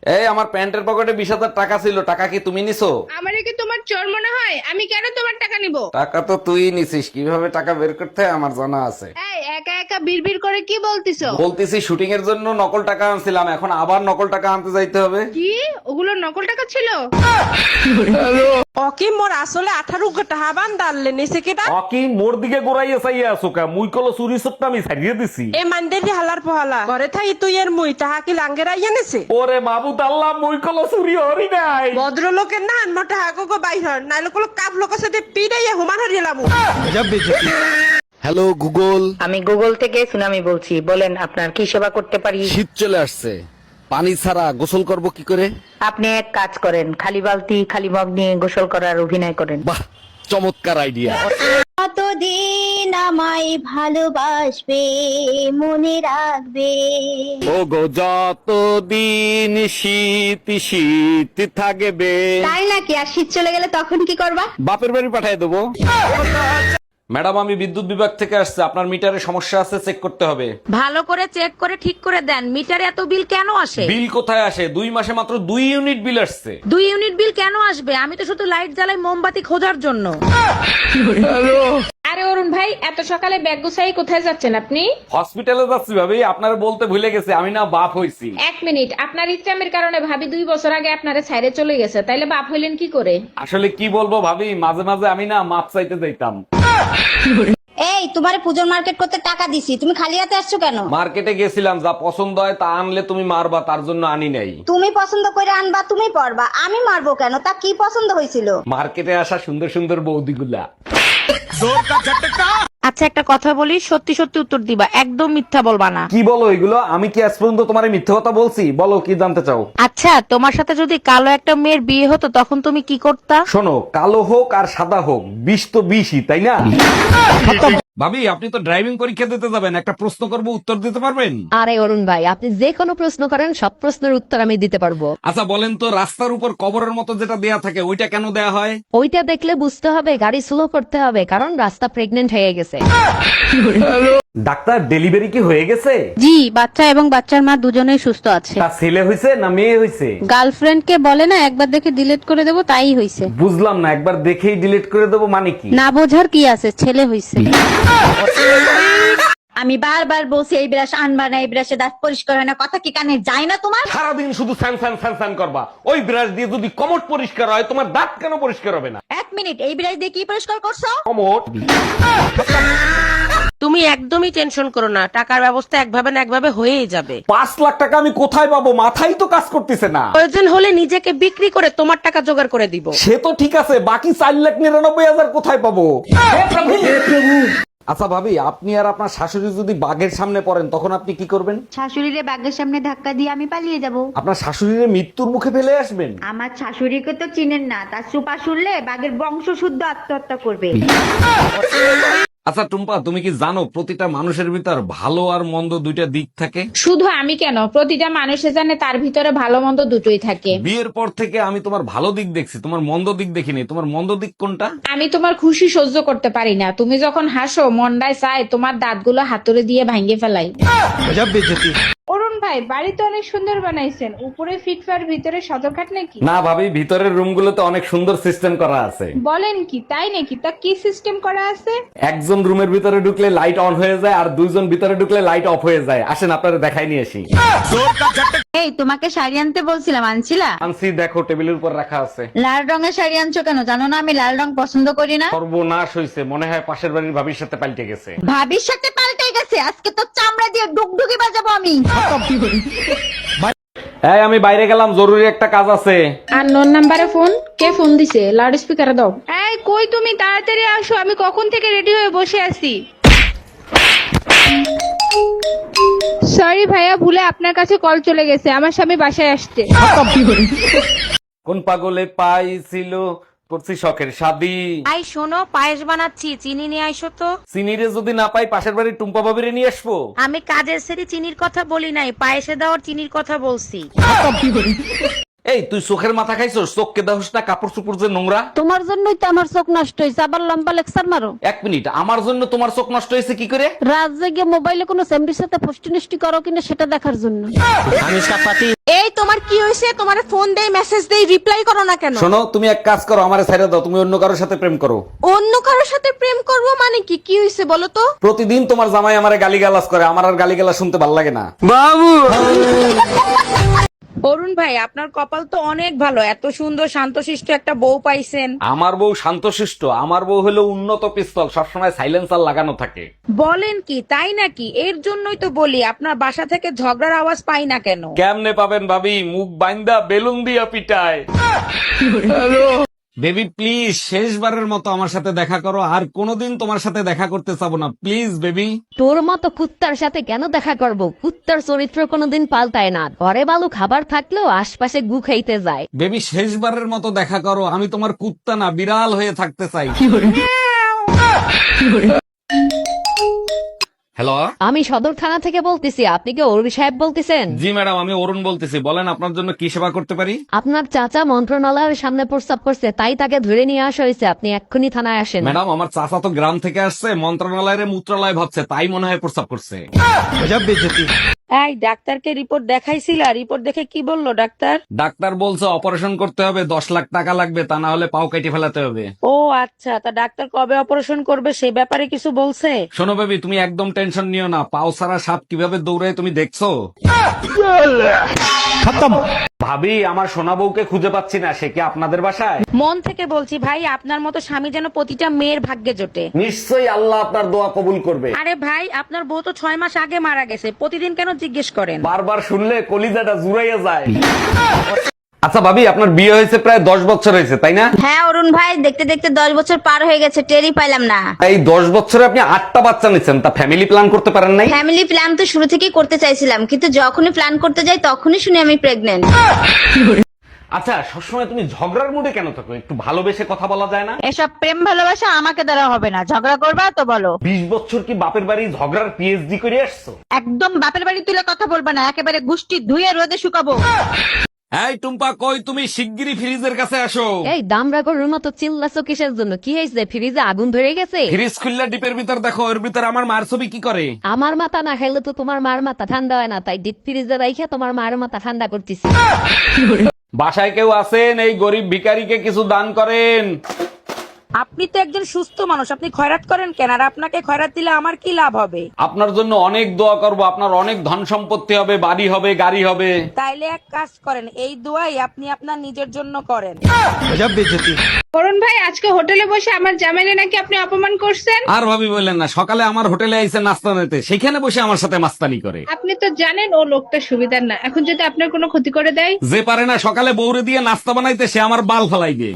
এই আমার প্যান্টের পকেটে 20,000 টাকা ছিল, টাকা কি তুমি নিছো? আমারে কি তোমার চোর মনে হয়? আমি কেন তোমার টাকা নিব? টাকা তো তুই নিছিস, কিভাবে টাকা বের করতে হয় আমার জানা আছে। এই একা একা বিড়বিড় করে কি বলতিছো? বলতেছি শুটিং এর জন্য নকল টাকা আনছিলাম, এখন আবার নকল টাকা আনতে যাইতে হবে। কি ওগুলো নকল টাকা ছিল? ওকে মোর আসলে 18 টাকা বান্দালে নিছে কেটা অকি মোর দিকে গোড়াইয়া চাইয়া আছো কা? মুই কলো চুরি সত্তা আমি ছাড়িয়ে দিছি। এ মান্ডেরি হালার পহালা ঘরে থাই তুই এর মুই তাহা কি লাঙ্গেরা এনেছে ওরে মাবুত আল্লাহ, মুই কলো চুরি হরি নাই। ভদ্রলোকের না মোটা হাগো বাইর নাইলে কোন কাপ লোকের সাথে পিড়াইয়া হুমান হারিয়ে লাবো। হ্যালো গুগল, আমি গুগল থেকে সুনামি বলছি, বলেন আপনার কি সেবা করতে পারি? শীত চলে আসছে, পানি ছাড়া গোসল করব কি করে? আপনি এক কাজ করেন, খালি বালতি খালি মগ নিয়ে গোসল করার অভিনয় করেন। বাহ, চমৎকার আইডিয়া। কতদিন আমায় ভালোবাসবে, মনে রাখবে। ও গো যতদিন শীত শীত থাকবে। তাই নাকি? আর শীত চলে গেলে তখন কি করবা? বাপের বাড়ি পাঠিয়ে দেবো। ম্যাডাম, আমি বিদ্যুৎ বিভাগ থেকে আসছে, আপনার মিটারে সমস্যা আছে, চেক করতে হবে। ভালো করে চেক করে ঠিক করে দেন। মিটারে এত বিল কেন আসে? বিল কোথায় আসে? 2 মাসে মাত্র 2 ইউনিট বিল আসছে। 2 ইউনিট বিল কেন আসবে? আমি তো শুধু লাইট জ্বালাই মোমবাতি খোঁজার জন্য। আরে অরুণ ভাই, এত সকালে ব্যাগ গুছাই কোথায় যাচ্ছেন আপনি? হসপিটালে যাচ্ছি ভাবি, আপনার বলতে ভুলে গেছে আমি না বাপ হইছি। 1 মিনিট, আপনার ইচ্ছামের কারণে ভাবি 2 বছর আগে আপনারে ছাইরে চলে গেছে, তাইলে বাপ হইলেন কি করে? আসলে কি বলবো ভাবি, মাঝে মাঝে আমি না মাপ চাইতে যাইতাম। এই তোমারে পুজোর মার্কেট করতে টাকা দিছি, তুমি খালি হাতে আসছো কেন? মার্কেটে গেছিলাম, যা পছন্দ হয় তা আনলে তুমি মারবা, তার জন্য আনি নাই। তুমি পছন্দ করে আনবা, তুমি পরবা, আমি মারবো কেন? তা কি পছন্দ হয়েছিল? মার্কেটে আসা সুন্দর সুন্দর বৌদিগুলা। আচ্ছা একটা কথা বলি, সত্যি সত্যি উত্তর দিবা, একদম মিথ্যা বলবা না। কি বলো এগুলো? আমি কি আজ পর্যন্ত তোমার মিথ্যে কথা বলছি? বলো কি জানতে চাও। আচ্ছা, তোমার সাথে যদি কালো একটা মেয়ের বিয়ে হতো তখন তুমি কি করতা? শোনো, কালো হোক আর সাদা হোক, বিষ তো বিষই, তাই না? ভাবি, আপনি তো ড্রাইভিং পরীক্ষা দিতে যাবেন, একটা প্রশ্ন করব, উত্তর দিতে পারবেন? আরে অরুণ ভাই, আপনি যে কোনো প্রশ্ন করেন সব প্রশ্নের উত্তর আমি দিতে পারবো। আচ্ছা বলেন তো, রাস্তার উপর কবরের মতো যেটা দেয়া থাকে ওইটা কেন দেয়া হয়? ওইটা দেখলে বুঝতে হবে গাড়ি স্লো করতে হবে, কারণ রাস্তা প্রেগনেন্ট হয়ে গেছে। ডাক্তার, ডেলিভারি কি হয়ে গেছে? জি, বাচ্চা এবং বাচ্চার মা দুজনেই সুস্থ আছে। তা ছেলে হইছে না মেয়ে হইছে? গার্লফ্রেন্ডকে বলে না একবার দেখে ডিলিট করে দেবো, তাই হইছে। বুঝলাম না, একবার দেখেই ডিলিট করে দেবো মানে কি? না বোঝার কি আছে, ছেলে হইছে। আমি বারবার বলছি এই ব্রাশ আনবা না, এই ব্রাশে দাঁত পরিষ্কার হয় না, কথা কি কানে যায় না তোমার? সারাদিন শুধু ফ্যান ফ্যান ফ্যান ফ্যান করবা। ওই ব্রাশ দিয়ে যদি কমট পরিষ্কার হয়, তোমার দাঁত কেন পরিষ্কার হবে না? 1 মিনিট, এই ব্রাশ দিয়ে কি পরিষ্কার করছো? কমট। তুমি একদমই টেনশন করো না, টাকার ব্যবস্থা একভাবে না একভাবে হয়েই যাবে। 5 লাখ টাকা আমি কোথায় পাবো? মাথাই তো কাজ করতেছে না। প্রয়োজন হলে নিজেকে বিক্রি করে তোমার টাকা জোগাড় করে দিব। সে তো ঠিক আছে, বাকি 4,99,000 কোথায় পাবো? আচ্ছা ভাবি, আপনি আর আপনার শাশুড়ি যদি বাঘের সামনে পড়েন তখন আপনি কি করবেন? শাশুড়িরে বাগের সামনে ধাক্কা দিয়ে আমি পালিয়ে যাব। আপনার শাশুড়ির মৃত্যুর মুখে ফেলে আসবেন? আমার শাশুড়িকে তো চিনেন না, তার সুপা শুনলে বাগের বংশ শুদ্ধ আত্মহত্যা করবে। আচ্ছা টুম্পা, তুমি কি জানো প্রতিটা মানুষের ভিতর ভালো আর মন্দ দুইটা দিক থাকে? শুধু আমি কেন, প্রতিটা মানুষে জানে তার ভিতরে ভালো মন্দ দুটোই থাকে। বিয়ের পর থেকে আমি তোমার ভালো দিক দেখছি, তোমার মন্দ দিক দেখিনি। তোমার মন্দ দিক কোনটা? আমি তোমার খুশি সহ্য করতে পারি না। তুমি যখন হাসো মনটায় চায় তোমার দাঁতগুলো হাতুড়ে দিয়ে ভাঙিয়ে ফেলাই। অরুণ ভাই, বাড়ি তো অনেক সুন্দর বানাইছেন, উপরে ফিটফার ভিতরে সদরঘাট নাকি? না ভাবি, ভিতরের রুমগুলোতে অনেক সুন্দর সিস্টেম করা আছে। বলেন কি, তাই নাকি? তা কি সিস্টেম করা আছে? একজন রুমের ভিতরে ঢুকলে লাইট অন হয়ে যায়, আর 2 জন ভিতরে ঢুকলে লাইট অফ হয়ে যায়। আসেন আপনারা দেখাই নিয়ে আসি। এই তোমাকে শাড়ি আনতে বলছিলাম, আনছিলা? আনছি, দেখো টেবিলের উপর রাখা আছে। লাল রঙের শাড়ি আনছো কেন? জানো না আমি লাল রং পছন্দ করি না। সর্বনাশ হইছে, মনে হয় পাশের বাড়ির ভাবির সাথে পাল্টে গেছে। ভাবির সাথে পাল্টে গেছে, আজকে তো চামড়া দিয়ে ডুগডুগি বাজাবো আমি। এই, আমি বাইরে গেলাম, জরুরি একটা কাজ আছে। আর নোন নাম্বারে ফোন, কে ফোন দিছে? লাউড স্পিকারে দাও। এই কই তুমি, তাড়াতাড়ি আসো, আমি কখন থেকে রেডি হয়ে বসে আছি। সরি ভাইয়া, ভুলে আপনার কাছে কল চলে গেছে, আমার স্বামী বাসায় আসছে। কোন পাগলে পাইছিল করছি শখের শাদি। আই শোনো, পায়েস বানাচ্ছি, চিনি নিয়ে আইসো তো। চিনিরে যদি না পাই, পাশের বাড়ির টুম্পা ভাবিরে নিয়ে আসবো। আমি কাজের সেরে চিনির কথা বলি নাই, পায়েসে দেওয়ার চিনির কথা বলছি। এই তুই চোখের মাথা খাইছস? চোখকে দেখোস না কাপড় চোপড় যে নোংরা? তোমার জন্যই তো আমার চোখ নষ্ট হয়েছে, আবার লম্বা লেকচার মারো। 1 মিনিট, আমার জন্য তোমার চোখ নষ্ট হয়েছে কি করে? রাত জেগে মোবাইলে কোনো সেমরির সাথে ফষ্টি নষ্টি করো কিনা সেটা দেখার জন্য। এই তোমার কি হয়েছে? তোমার ফোন দেই, মেসেজ দেই, রিপ্লাই করো না কেন? শোনো, তুমি এক কাজ করো, আমারে ছেড়ে দাও, তুমি অন্য কারোর সাথে প্রেম করো। অন্য কারোর সাথে প্রেম করব মানে কি? কি হয়েছে বলো তো? প্রতিদিন তোমার জামাই আমারে গালিগালাজ করে, আমার আর গালিগালাজ শুনতে ভালো লাগে না। অরুণ ভাই, আপনার কপাল তো অনেক ভালো, এত সুন্দর শান্তশিষ্ট একটা বউ পাইছেন। আমার বউ শান্তশিষ্ট? আমার বউ হলো উন্নত পিস্তল, সবসময় সাইলেন্সার লাগানো থাকে। বলেন কি, তাই নাকি? এর জন্যই তো বলি আপনার বাসা থেকে ঝগড়ার আওয়াজ পাই না কেন। কেমনে পাবেন ভাবি? মুখ বাইন্দা বেলুন দিয়া পিটায়। বেবি প্লিজ, শেষবারের মতো আমার সাথে দেখা করো, আর কোনোদিন তোমার সাথে দেখা করতে চাবো না, প্লিজ বেবি। তোর মতো কুত্তার সাথে কেন দেখা করব? কুত্তার চরিত্র কোনোদিন পাল্টায় না, ঘরে ভালো খাবার থাকলেও আশপাশে গু খাইতে যায়। বেবি শেষবারের মতো দেখা করো, আমি তোমার কুত্তা না বিড়াল হয়ে থাকতে চাই। হ্যালো, আমি সদর থানা থেকে বলতেছি, আপনি কি অরুণ সাহেব বলতেছেন? জি ম্যাডাম, আমি অরুণ বলতেছি, বলেন আপনার জন্য কি সেবা করতে পারি? আপনার চাচা মন্ত্রণালয়ের সামনে প্রস্তাব করছে, তাই তাকে ধরে নিয়ে আসা হয়েছে, আপনি এক্ষুনি থানায় আসেন। ম্যাডাম, আমার চাচা তো গ্রাম থেকে আসছে, মন্ত্রণালয়ের মূত্রালয় ভাবছে, তাই মনে হয় প্রস্তাব করছে। এই ডাক্তারকে রিপোর্ট দেখাইছিলা? রিপোর্ট দেখে কি বললো ডাক্তার? ডাক্তার বলছে অপারেশন করতে হবে, 10 লাখ টাকা লাগবে, তা না হলে পাও কেটে ফেলাতে হবে। ও আচ্ছা, তা ডাক্তার কবে অপারেশন করবে সে ব্যাপারে কিছু বলছে? শোনো বেবি, তুমি একদম টেনশন নিও না, পাও সারা সাপ কিভাবে দৌড়ায় তুমি দেখছো? ভাবি, আমার সোনা বউকে খুঁজে পাচ্ছি না, সে কি আপনাদের বাসায়? মন থেকে বলছি ভাই, আপনার মতো স্বামী যেন প্রতিটা মেয়ের ভাগ্যে জোটে। নিশ্চয়ই আল্লাহ আপনার দোয়া কবুল করবে। আরে ভাই, আপনার বউ তো 6 মাস আগে মারা গেছে, প্রতিদিন কেন জিজ্ঞেস করেন? বারবার শুনলে কলিজাটা জুড়াইয়া যায়। আচ্ছা ভাবি, আপনার বিয়ে হয়েছে প্রায় 10 বছর হয়েছে, তাই না? হ্যাঁ অরুণ ভাই, দেখতে দেখতে 10 বছর পার হয়ে গেছে, টেরই পাইলাম না। এই 10 বছরে আপনি 8টা বাচ্চা নিচ্ছেন, তা ফ্যামিলি প্ল্যান করতে পারেন নাই? ফ্যামিলি প্ল্যান তো শুরু থেকেই করতে চাইছিলাম, কিন্তু যখনই প্ল্যান করতে যাই তখনই শুনি আমি প্রেগনেন্ট। আচ্ছা, সবসময় তুমি ঝগড়ার মুডে কেন থাকো? একটু ভালোবেসে কথা বলা যায় না? এসব প্রেম ভালোবাসা আমাকে দ্বারা হবে না, ঝগড়া করবা তো বলো। 20 বছর কি বাপের বাড়ি ঝগড়ার পিএইচডি করে আসছো? একদম বাপের বাড়ি তুলে কথা বলবা না, একেবারে গুষ্টি ধুয়ে রোদে শুকাবো। এই টুম্পা, কই তুমি? শিগগিরই ফ্রিজের কাছে আসো। এই দামরা গরুর মতো চিল্লাছো কিসের জন্য? কি হয়েছে? ফ্রিজে আগুন ধরে গেছে? ফ্রিজ খুললে ডিপের ভিতর দেখো, এর ভিতর আমার মার ছবি কি করে? আমার মাথা না খাইলে তো তোমার মার মাথা ঠান্ডা হয় না, তাই ডিপ ফ্রিজে রাইখা তোমার মার মাথা ঠান্ডা করতেছি। বাসায় কেউ আছেন? এই গরিব ভিখারিকে কিছু দান করেন। আপনি তো একজন সুস্থ মানুষ, আপনি খয়রাত করেন কেন? আর আপনাকে খয়রাত দিলে আমার কি লাভ হবে? আপনার জন্য অনেক দোয়া করব, আপনার অনেক ধন সম্পত্তি হবে, বাড়ি হবে, গাড়ি হবে। তাইলে এক কাজ করেন, এই দোয়াই আপনি আপনার নিজের জন্য করেন। অরুণ ভাই, আজকে হোটেলে বসে আমার জামাইনে নাকি আপনি অপমান করছেন। আর ভাবি বললেন না, সকালে আমার হোটেলে আইসে নাস্তা নিতে, সেখানে বসে আমার সাথে মাস্তানি করে। আপনি তো জানেন ও লোকটা সুবিধার না, এখন যদি আপনার কোনো ক্ষতি করে দেয়। যে পারে না সকালে বউরে দিয়ে নাস্তা বানাইতে, সে আমার বাল ফালাই দিয়ে।